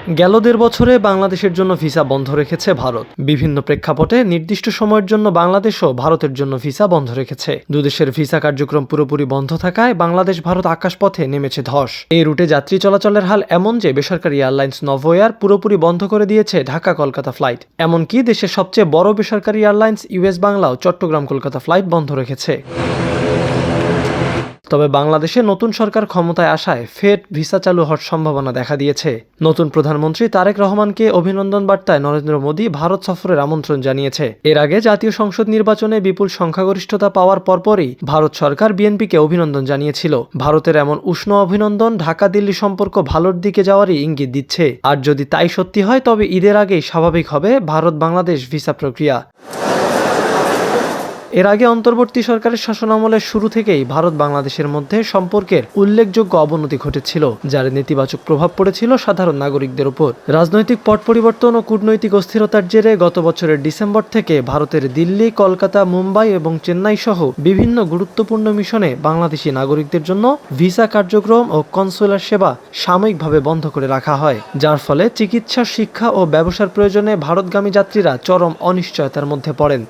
গেল ১.৫ বছরে বাংলাদেশের জন্য ভিসা বন্ধ রেখেছে ভারত। বিভিন্ন প্রেক্ষাপটে নির্দিষ্ট সময়ের জন্য বাংলাদেশও ভারতের জন্য ভিসা বন্ধ রেখেছে। দুদেশের ভিসা কার্যক্রম পুরোপুরি বন্ধ থাকায় বাংলাদেশ ভারত আকাশপথে নেমেছে ধস। এই রুটে যাত্রী চলাচলের হাল এমন যে বেসরকারি এয়ারলাইন্স নভোএয়ার পুরোপুরি বন্ধ করে দিয়েছে ঢাকা কলকাতা ফ্লাইট। এমনকি দেশের সবচেয়ে বড় বেসরকারি এয়ারলাইন্স ইউএস বাংলাও চট্টগ্রাম কলকাতা ফ্লাইট বন্ধ রেখেছে। তবে বাংলাদেশে নতুন সরকার ক্ষমতায় আসায় ফের ভিসা চালু হওয়ার সম্ভাবনা দেখা দিয়েছে। নতুন প্রধানমন্ত্রী তারেক রহমানকে অভিনন্দন বার্তায় নরেন্দ্র মোদী ভারত সফরের আমন্ত্রণ জানিয়েছে। এর আগে জাতীয় সংসদ নির্বাচনে বিপুল সংখ্যাগরিষ্ঠতা পাওয়ার পরপরই ভারত সরকার বিএনপিকে অভিনন্দন জানিয়েছিল। ভারতের এমন উষ্ণ অভিনন্দন ঢাকা দিল্লি সম্পর্ক ভালোর দিকে যাওয়ারই ইঙ্গিত দিচ্ছে। আর যদি তাই সত্যি হয় তবে ঈদের আগেই স্বাভাবিক হবে ভারত বাংলাদেশ ভিসা প্রক্রিয়া। এর আগে অন্তর্বর্তী সরকারের শাসনামলের শুরু থেকেই ভারত বাংলাদেশের মধ্যে সম্পর্কের উল্লেখযোগ্য অবনতি ঘটেছিল, যার নেতিবাচক প্রভাব পড়েছিল সাধারণ নাগরিকদের উপর। রাজনৈতিক পট পরিবর্তন ও কূটনৈতিক অস্থিরতার জেরে গত বছরের ডিসেম্বর থেকে ভারতের দিল্লি, কলকাতা, মুম্বাই এবং চেন্নাই সহ বিভিন্ন গুরুত্বপূর্ণ মিশনে বাংলাদেশি নাগরিকদের জন্য ভিসা কার্যক্রম ও কনসুলার সেবা সাময়িকভাবে বন্ধ করে রাখা হয়, যার ফলে চিকিৎসা, শিক্ষা ও ব্যবসার প্রয়োজনে ভারতগামী যাত্রীরা চরম অনিশ্চয়তার মধ্যে পড়েন।